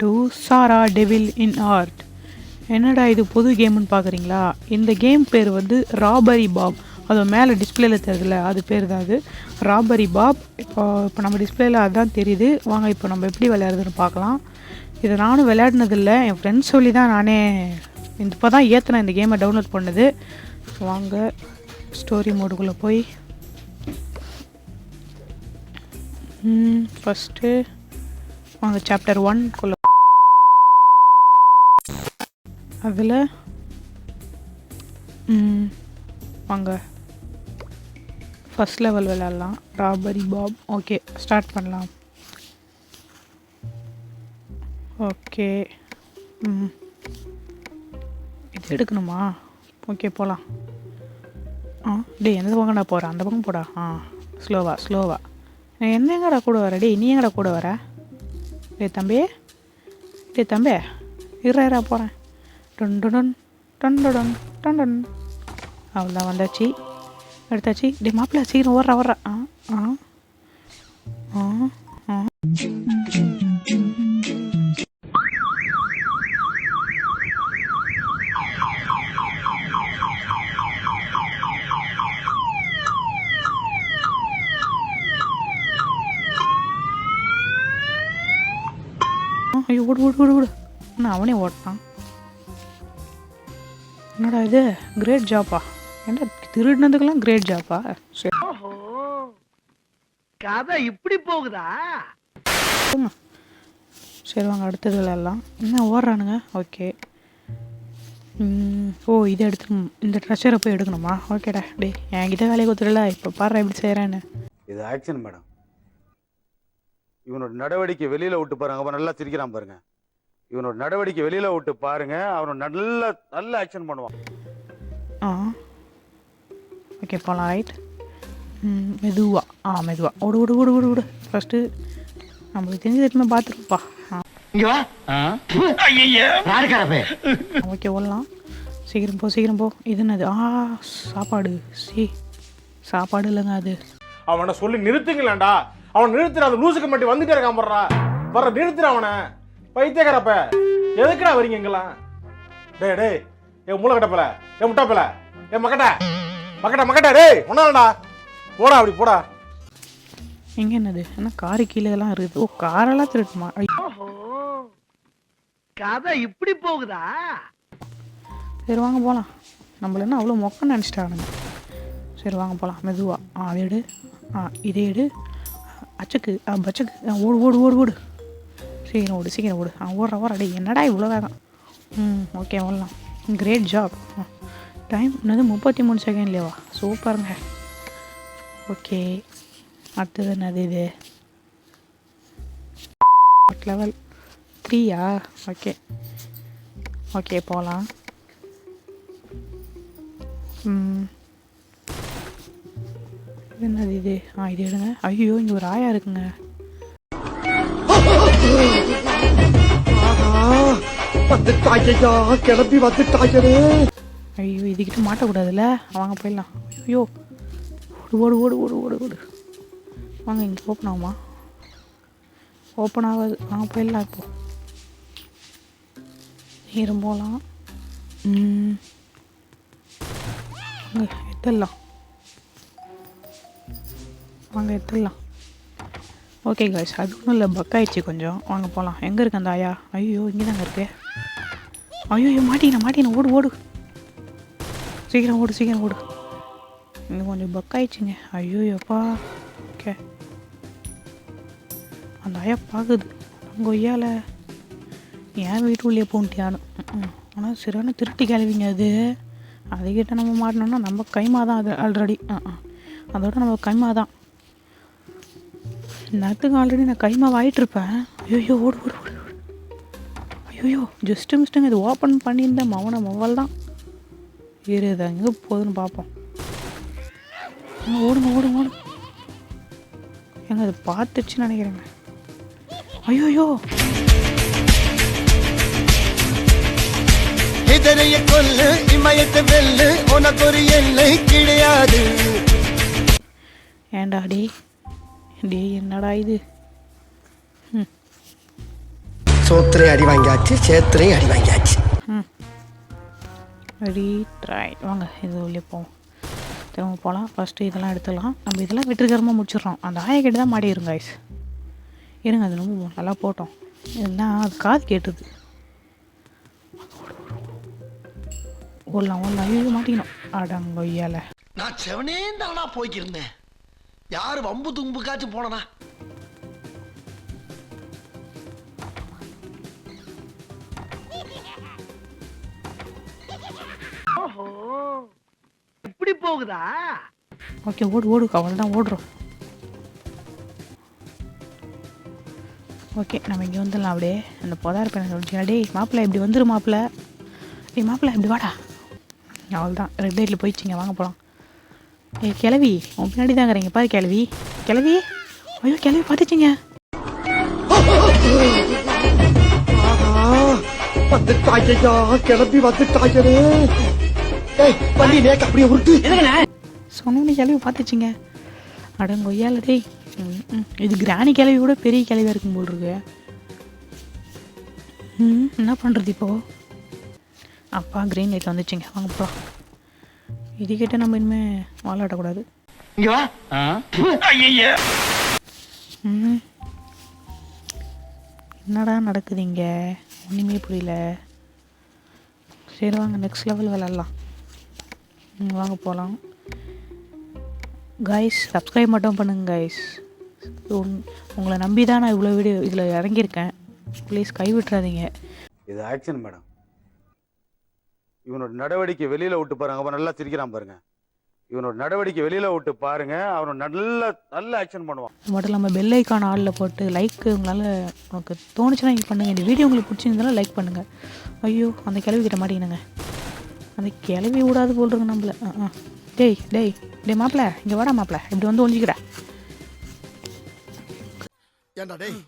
To Sarah devil in art. என்னடா இது புது கேம்னு பார்க்குறீங்களா? இந்த கேம் பேர் வந்து ராபரி பாப். அது மேலே டிஸ்பிளேல தெரியுதுல்ல, அது பேர் தான் அது, ராபரி பாப். இப்போ நம்ம டிஸ்பிளேல அதுதான் தெரியுது. வாங்க இப்போ நம்ம எப்படி விளையாடுறதுன்னு பார்க்கலாம். இதை நானும் விளையாடினதில்லை, என் ஃப்ரெண்ட்ஸ் சொல்லி தான் நானே இப்போ தான் ஏற்றினேன் இந்த கேமை, டவுன்லோட் பண்ணது. வாங்க ஸ்டோரி மோடுக்குள்ளே போய் ஃபஸ்ட்டு வாங்க சாப்டர் 1 அதில் வாங்க ஃபஸ்ட் லெவல் விளையாடலாம். Robbery Bob. ஓகே ஸ்டார்ட் பண்ணலாம். ஓகே இது எடுக்கணுமா? ஓகே போகலாம். எந்த பக்கம்டா போகிறேன்? அந்த பக்கம் போடா. ஸ்லோவா. என்ன எங்கடா கூட வர? நீ எங்கடா கூட வர? தம்பி இரா போகிறேன். டொன் அவ்வளோதான், வந்தாச்சு, எடுத்தாச்சு. மாப்பிள்ள சீக்கிரம் ஓடுறா. ஐயோ ஓடு. அவனே ஓட்டான். என்னடா இது கிரேட் ஜாப்பா? என்ன திருடினதுக்கெல்லாம் கிரேட் ஜாப்பா? கதை இப்படி போகுதா? சரி வாங்க அடுத்தது விளையாடலாம். என்ன ஓடுறானுங்க? ஓகே இதை எடுத்து இந்த ட்ரெஷரை போய் எடுக்கணுமா? ஓகேடா. என்கிட்ட வேலையை கொடுத்துடல. இப்போ பாரு எப்படி செய்கிறேன்னு. இது ஆக்ஷன் மேடம். இவனோட நடவடிக்கை வெளியில விட்டு பாருங்க. அவன் நல்லா சிரிக்கிறான் பாருங்க. இவனோட நடவடிக்கை வெளியில விட்டு பாருங்க. அவன் நல்ல ஆக்ஷன் பண்ணுவான். ஓகே போகலாம். ரைட். மெதுவா ஓடு. ஃபஸ்ட்டு நம்மளுக்கு தெரிஞ்சது எதுவுமே பார்த்துருப்பா. ஓகே ஓடலாம். சீக்கிரம் போ. இது என்னது? சாப்பாடு. சாப்பாடு இல்லைங்க அது. அவனை சொல்லி நிறுத்துங்களேன்டா. அவன் நிறுத்துற, அந்த லூசுக்கு மட்டும் வந்துட்டே இருக்கான். வர்ற நிறுத்துற அவனை. பைத்தியக்காரப்ப எதுக்குடா வரீங்க எங்கெல்லாம்? டேய் என் மூளை கட்டப்பல, என் முட்டாப்பல, என் மக்கட்ட டேய் ஒன்னாடா போடா, அப்படி போடா. எங்க என்னது? என்ன காரு கீழே எல்லாம் இருக்குது? காரெல்லாம் திருட்டுமா? கதை இப்படி போகுதா? சரி வாங்க போகலாம். நம்மள என்ன அவ்வளோ மொக்கன்னு நினச்சிட்டானுங்க. சரி வாங்க போகலாம். மெதுவா. அதை எடு. இதே எடு. அச்சக்கு ஓடு. சீக்கிரம் ஓடு. ஓடுற டே என்னடா இவ்வளோ வேகம்? ஓகே ஓடலாம். Great job. டைம் என்னது 33 செகண்ட்லேவா? சூப்பருங்க. ஓகே அடுத்தது என்னது? இது லெவல் 3யா? ஓகே போகலாம். என்னது இது? இது எடுங்க. ஐயோ இங்கே ஒரு ஆயா இருக்குங்க. கிளம்பி வந்துட்டாங்களே. ஐயோ இதுக்கிட்ட மாட்டக்கூடாதுல்ல. வாங்க போயிடலாம். ஐயோ ஓடு. வாங்க இங்கே ஓப்பன் ஆகுமா? ஓப்பன் ஆகாது. வாங்க போயிடலாம். இப்போ நேரம் போகலாம். வாங்க எடுத்துடலாம். ஓகே காய்ஸ், அது ஒன்றும் இல்லை, பக் ஆயிடுச்சு கொஞ்சம். வாங்க போகலாம். எங்கே இருக்கு அந்த ஆயா? ஐயோ இங்கே தாங்க இருக்கு. ஐயோ மாட்டின ஓடு. சீக்கிரம் ஓடு. இன்னும் கொஞ்சம் பக் ஆயிடுச்சுங்க. ஐயோ எப்பா. ஓகே அந்த ஆயா பார்க்குது. அங்கே ஒய்யால என் வீட்டு உள்ளே போன்ட்டியானு. ஆனால் சரியான திருட்டி கிளவிங்க அது. அதுக்கிட்ட நம்ம மாட்டினோம்னா நம்ம கைமா தான். அது ஆல்ரெடி அதோட நம்ம கைமா தான். நேரத்துக்கு ஆல்ரெடி நான் கைமாவை ஆகிட்டுருப்பேன். ஐயோ ஓடு. ஐயோ ஜஸ்ட்டு மிஸ்ட்டுங்க. இது ஓப்பன் பண்ணியிருந்தேன். மொபைல் தான் ஏறுது. எங்கே போகுதுன்னு பார்ப்போம். ஓடுங்க. அது பார்த்துச்சுன்னு நினைக்கிறேங்க. ஐயோ இதனைய கொல்லு, இமயத்தை வெல்லு, உனக்கு ஒரு எல்லை கிடையாது. ஏண்டாடி டேய் என்னடா இது? சோத்திரையும் அடி வாங்கியாச்சு, சேத்திரையும் அடி வாங்கியாச்சு. ரீட்ரை வாங்க இது உள்ளே போவோம். திரும்ப போகலாம். ஃபஸ்ட்டு இதெல்லாம் எடுத்துடலாம். நம்ம இதெல்லாம் வெற்றிகரமாக முடிச்சிடுறோம். அந்த ஆயக்கிட்ட தான் மாட்டிடுங்க guys. இருங்க அது ரொம்ப நல்லா போட்டோம். இல்லைன்னா அது காது கேட்டுது. ஓடலாம் ஐயோ மாட்டிக்கணும். அடங்கொய்யால நான் செவனே தானா போய்க்கிருந்தேன். யாரு வம்பு தும்புக்காச்சும் போனனா? ஓஹோ இப்படி போகுதா? ஓகே ஓடு அவள் தான் ஓடுறோம். ஓகே நம்ம இங்கே வந்துடலாம். அப்படியே அந்த பொதார் பையனை சொல்லிச்சு, டேய் மாப்பிள்ளை இப்படி வந்துரு மாப்பிள்ளை, டேய் மாப்பிள்ளை இப்படி வாடா. அவள் தான் ரெட் லைட்டில் போயிடுச்சிங்க, வாங்க போகலாம். ஏய் கிளவி உன் பின்னாடி தான் இருக்கிறீங்க பாரு. கிளவி ஐயோ கிளவி பார்த்துச்சிங்க. வந்துட்டாயா கிளம்பி வந்துட்டாயரே. வண்டி நேக்கு அப்படியே உருட்டு. சொன்னோன்னு கிளவி பார்த்துச்சிங்க. அடங்கொய்யால டேய். இது கிராணி கிளவி கூட பெரிய கிளவியாக இருக்கும் போல் இருக்கு. என்ன பண்ணுறது இப்போது? அப்பா க்ரீன் லைட் வந்துச்சுங்க, வாங்க போகலாம். இதுக்கிட்ட நம்ம இனிமேல் வாழாட்டக்கூடாது. என்னடா நடக்குது இங்கே? ஒன்றுமே புரியல. சரி வாங்க நெக்ஸ்ட் லெவல் விளாட்லாம். வாங்க போகலாம். கைஸ் சப்ஸ்கிரைப் மட்டும் பண்ணுங்க கைஸ். உங்களை நம்பி தான் நான் இவ்வளோ வீடியோ இதில் இறங்கியிருக்கேன். ப்ளீஸ் கைவிட்டுறாதீங்க. இது ஆக்ஷன் மேடம். இவனோட நடவடிக்கை வெளியில விட்டு பாருங்க. அவன் நல்லா சிரிக்கிறான் பாருங்க. இவனோட நடவடிக்கை வெளியில விட்டு பாருங்க. அவன் நல்ல ஆக்ஷன் பண்ணுவான். அது மட்டும் இல்லாமல் பெல் ஐக்கான ஆளில் போட்டு லைக் உங்களால் உனக்கு தோணுச்சுன்னா நீங்கள் பண்ணுங்கள். இந்த வீடியோ உங்களுக்கு பிடிச்சிருந்தாலும் லைக் பண்ணுங்கள். ஐயோ அந்த கிளவி கிட்ட மாட்டேங்கணுங்க. அந்த கிளவி விடாது போல்றங்க நம்மள. டேய் மாப்பிள்ள இங்கே வாடா மாப்பிள்ள, இப்படி வந்து ஒழிஞ்சிக்கிறா. ஏண்டா டேய்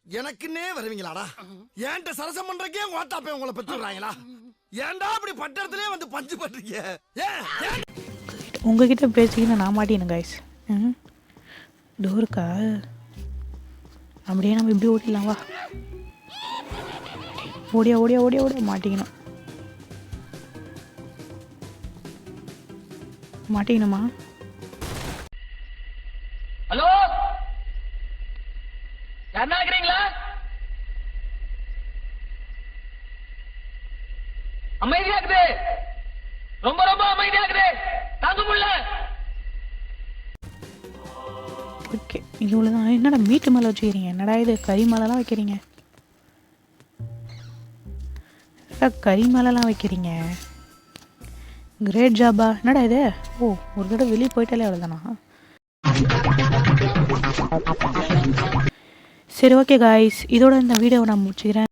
எனக்குன்னே வருவீங்களாடா? ஏன்ட்ட சரசம் பண்றக்கே ஓட்டாப்பே உங்களை பெற்றுறாங்களா? ஏன்டா அப்படி பட்டறதுலயே வந்து பஞ்சு பண்றீங்க? உங்ககிட்ட பேசிக்கிட்டு நான் மாட்டேன் கைஸ். டோருக்கா அப்படியே நம்ம இப்படி ஓட்டிடலாம். வா ஓடியா மாட்டிக்கணுமா? ஹலோ யாரா இருக்கிறீங்களா? அமைதியா இருக்குது, ரொம்ப அமைதியா இருக்குது, தாங்க முடியல. ஓகே இவ்வளோதான். என்னடா மீட்டு மேலே வச்சுக்கிறீங்க? என்னடா இது கறி மேலெலாம் வைக்கிறீங்க? கறி மேலெலாம் வைக்கிறீங்க. கிரேட் ஜாபா. என்னடா இது? ஓ ஒரு தடவை வெளியே போயிட்டாலே அவ்வளோதானா? சரி ஓகே காய்ஸ், இதோட இந்த வீடியோவை நான் முடிச்சுக்கிறேன்.